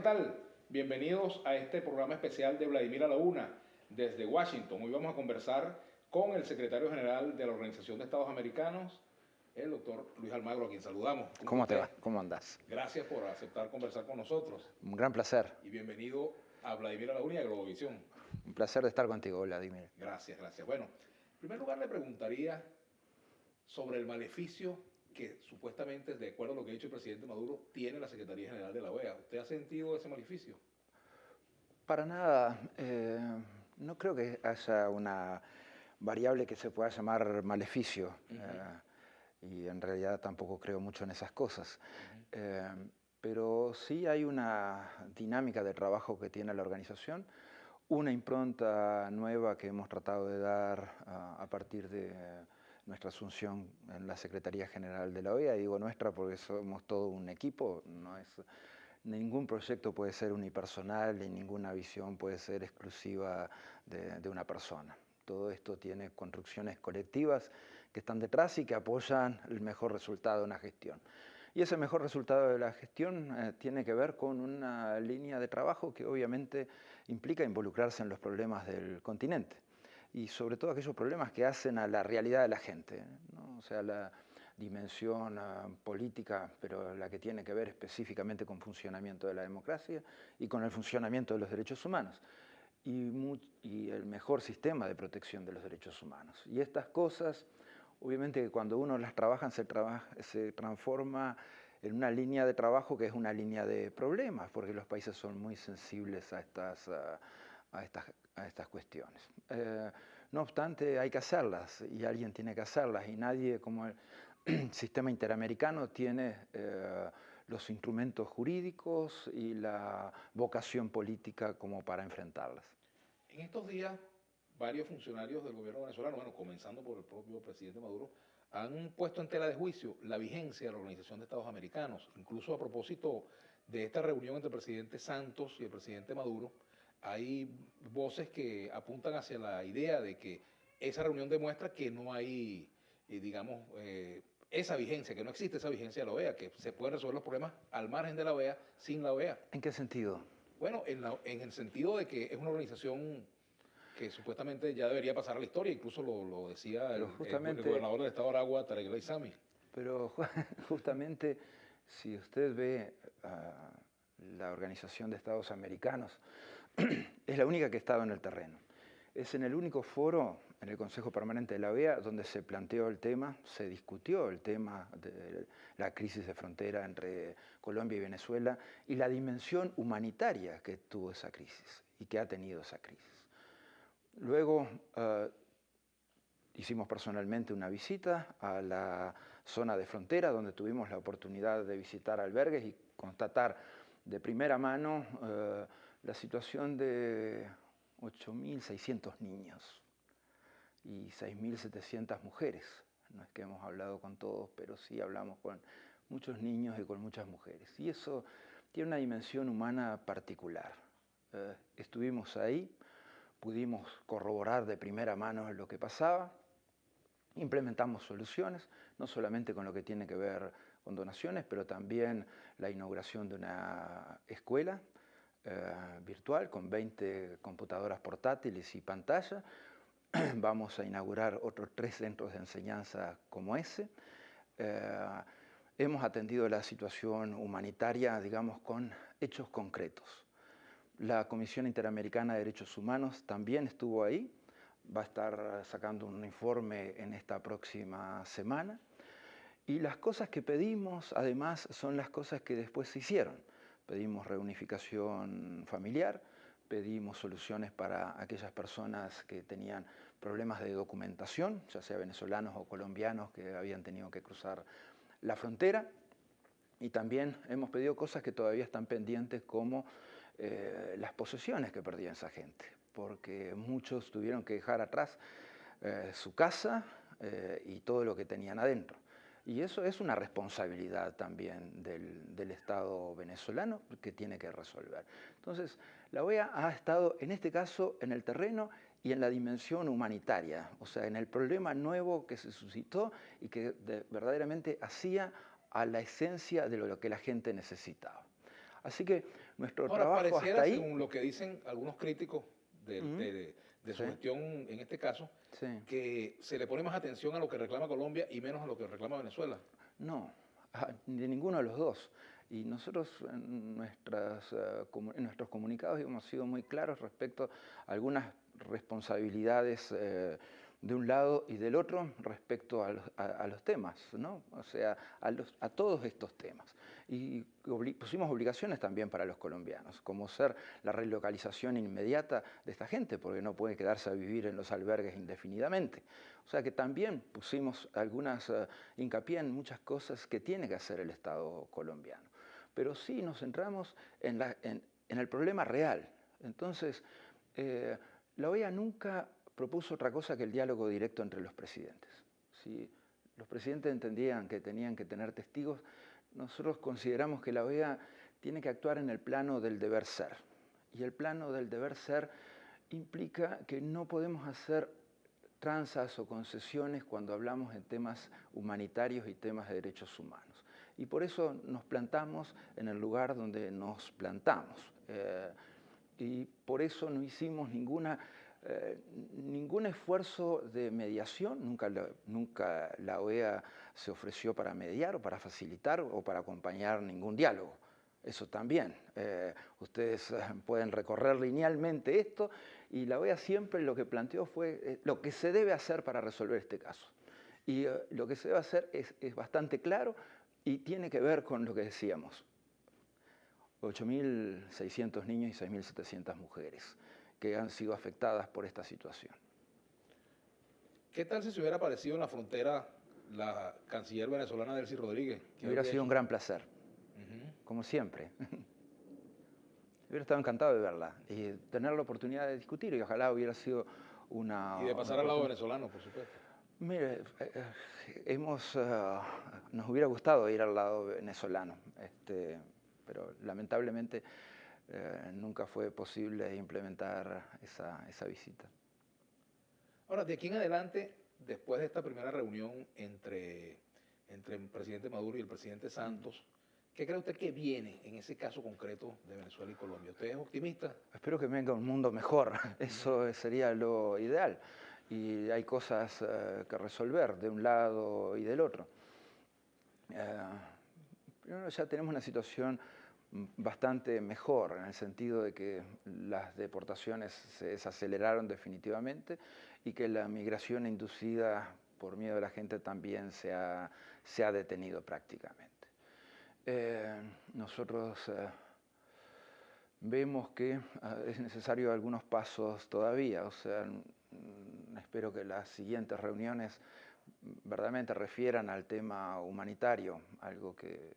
¿Qué tal? Bienvenidos a este programa especial de Vladimir a la Una desde Washington. Hoy vamos a conversar con el secretario general de la Organización de Estados Americanos, el doctor Luis Almagro, a quien saludamos. ¿Cómo está ¿Cómo te usted? va? ¿Cómo andás? Gracias por aceptar conversar con nosotros Un gran placer. y bienvenido a Vladimir a la Una y a Globovisión. Un placer de estar contigo, Vladimir. Gracias, gracias. Bueno, en primer lugar le preguntaría sobre el maleficio que supuestamente, de acuerdo a lo que ha dicho el presidente Maduro, tiene la Secretaría General de la OEA. ¿Usted ha sentido ese maleficio? Para nada, no creo que haya una variable que se pueda llamar maleficio. Y en realidad tampoco creo mucho en esas cosas. Eh, pero sí hay una dinámica de trabajo que tiene la organización, una impronta nueva que hemos tratado de dar a partir de nuestra asunción en la Secretaría General de la OEA. Digo nuestra porque somos todo un equipo, ningún proyecto puede ser unipersonal y ninguna visión puede ser exclusiva de una persona. Todo esto tiene construcciones colectivas que están detrás y que apoyan el mejor resultado de una gestión. Y ese mejor resultado de la gestión tiene que ver con una línea de trabajo que obviamente implica involucrarse en los problemas del continente y sobre todo aquellos problemas que hacen a la realidad de la gente, ¿no? O sea, la dimensión política, pero la que tiene que ver específicamente con funcionamiento de la democracia y con el funcionamiento de los derechos humanos y el mejor sistema de protección de los derechos humanos. Y estas cosas, obviamente cuando uno las trabaja, se transforma en una línea de trabajo que es una línea de problemas, porque los países son muy sensibles a estas cuestiones. No obstante, hay que hacerlas y alguien tiene que hacerlas y nadie como el sistema interamericano tiene los instrumentos jurídicos y la vocación política como para enfrentarlas. En estos días, varios funcionarios del gobierno venezolano, bueno, comenzando por el propio presidente Maduro, han puesto en tela de juicio la vigencia de la Organización de Estados Americanos. Incluso a propósito de esta reunión entre el presidente Santos y el presidente Maduro, hay voces que apuntan hacia la idea de que esa reunión demuestra que no hay, digamos, esa vigencia, que no existe esa vigencia de la OEA, que se pueden resolver los problemas al margen de la OEA, sin la OEA. ¿En qué sentido? Bueno, en el sentido de que es una organización que supuestamente ya debería pasar a la historia, incluso lo decía el gobernador del estado de Aragua, Tarek El Aissami. Pero justamente si usted ve la Organización de Estados Americanos, es la única que ha estado en el terreno. Es en el único foro, en el Consejo Permanente de la OEA, donde se planteó el tema, se discutió el tema de la crisis de frontera entre Colombia y Venezuela y la dimensión humanitaria que tuvo esa crisis y que ha tenido esa crisis. Luego hicimos personalmente una visita a la zona de frontera, donde tuvimos la oportunidad de visitar albergues y constatar de primera mano la situación de 8.600 niños y 6.700 mujeres. No es que hemos hablado con todos, pero sí hablamos con muchos niños y con muchas mujeres. Y eso tiene una dimensión humana particular. Estuvimos ahí, pudimos corroborar de primera mano lo que pasaba, implementamos soluciones, no solamente con lo que tiene que ver con donaciones, pero también la inauguración de una escuela virtual con 20 computadoras portátiles y pantalla. Vamos a inaugurar otros 3 centros de enseñanza como ese. Hemos atendido la situación humanitaria, digamos, con hechos concretos. La Comisión Interamericana de Derechos Humanos también estuvo ahí, va a estar sacando un informe en esta próxima semana. Y las cosas que pedimos, además, son las cosas que después se hicieron. Pedimos reunificación familiar, pedimos soluciones para aquellas personas que tenían problemas de documentación, ya sea venezolanos o colombianos que habían tenido que cruzar la frontera. Y también hemos pedido cosas que todavía están pendientes, como las posesiones que perdía esa gente, porque muchos tuvieron que dejar atrás su casa y todo lo que tenían adentro. Y eso es una responsabilidad también del Estado venezolano que tiene que resolver. Entonces, la OEA ha estado, en este caso, en el terreno y en la dimensión humanitaria, o sea, en el problema nuevo que se suscitó y que verdaderamente hacía a la esencia de lo que la gente necesitaba. Así que nuestro Ahora, trabajo pareciera, hasta ahí. según lo que dicen algunos críticos de su Sí. gestión en este caso, Sí. que se le pone más atención a lo que reclama Colombia y menos a lo que reclama Venezuela. No, de ninguno de los dos. Y nosotros en nuestros comunicados hemos sido muy claros respecto a algunas responsabilidades de un lado y del otro respecto a los temas, ¿no? O sea, a todos estos temas. Y pusimos obligaciones también para los colombianos, como ser la relocalización inmediata de esta gente, porque no puede quedarse a vivir en los albergues indefinidamente. O sea que también pusimos hincapié en muchas cosas que tiene que hacer el Estado colombiano. Pero sí nos centramos en el problema real. Entonces, la OEA nunca propuso otra cosa que el diálogo directo entre los presidentes. Si los presidentes entendían que tenían que tener testigos, nosotros consideramos que la OEA tiene que actuar en el plano del deber ser. Y el plano del deber ser implica que no podemos hacer tranzas o concesiones cuando hablamos en temas humanitarios y temas de derechos humanos. Y por eso nos plantamos en el lugar donde nos plantamos. Y por eso no hicimos ningún esfuerzo de mediación, nunca la OEA se ofreció para mediar o para facilitar o para acompañar ningún diálogo. Eso también. Ustedes pueden recorrer linealmente esto y la OEA siempre lo que planteó fue lo que se debe hacer para resolver este caso. Y lo que se debe hacer es bastante claro y tiene que ver con lo que decíamos. 8.600 niños y 6.700 mujeres que han sido afectadas por esta situación. ¿Qué tal si se hubiera aparecido en la frontera la canciller venezolana Delcy Rodríguez? Hubiera sido un gran placer, como siempre. Hubiera estado encantado de verla y tener la oportunidad de discutir y ojalá hubiera sido una... Y de pasar al lado venezolano, por supuesto. Mire, nos hubiera gustado ir al lado venezolano, pero lamentablemente nunca fue posible implementar esa visita. Ahora, de aquí en adelante, después de esta primera reunión entre el presidente Maduro y el presidente Santos, ¿qué cree usted que viene en ese caso concreto de Venezuela y Colombia? ¿Usted es optimista? Espero que venga un mundo mejor, eso sería lo ideal. Y hay cosas que resolver de un lado y del otro. Primero ya tenemos una situación bastante mejor en el sentido de que las deportaciones se desaceleraron definitivamente y que la migración inducida por miedo de la gente también se ha detenido prácticamente. Nosotros vemos que es necesario algunos pasos todavía, o sea, espero que las siguientes reuniones verdaderamente refieran al tema humanitario, algo que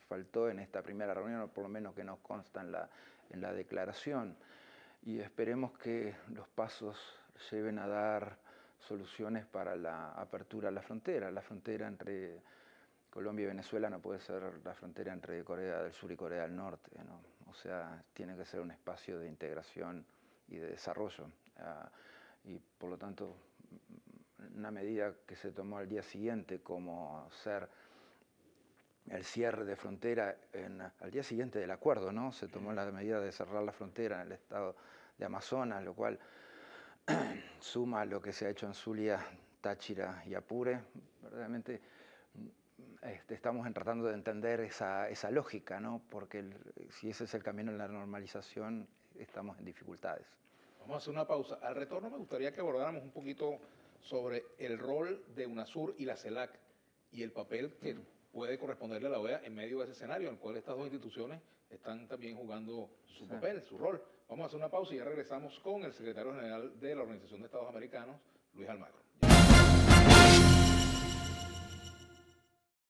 faltó en esta primera reunión, o por lo menos que nos consta en la declaración, y esperemos que los pasos lleven a dar soluciones para la apertura a la frontera entre Colombia y Venezuela no puede ser la frontera entre Corea del Sur y Corea del Norte, ¿no? O sea, tiene que ser un espacio de integración y de desarrollo. Y por lo tanto, una medida que se tomó al día siguiente como ser el cierre de frontera al día siguiente del acuerdo, ¿no? Se tomó la medida de cerrar la frontera en el estado de Amazonas, lo cual suma a lo que se ha hecho en Zulia, Táchira y Apure. Verdaderamente estamos tratando de entender esa lógica, ¿no? Porque si ese es el camino en la normalización, estamos en dificultades. Vamos a hacer una pausa. Al retorno me gustaría que abordáramos un poquito sobre el rol de UNASUR y la CELAC y el papel que puede corresponderle a la OEA en medio de ese escenario en el cual estas dos instituciones están también jugando su papel, su rol. Vamos a hacer una pausa y ya regresamos con el secretario general de la Organización de Estados Americanos, Luis Almagro.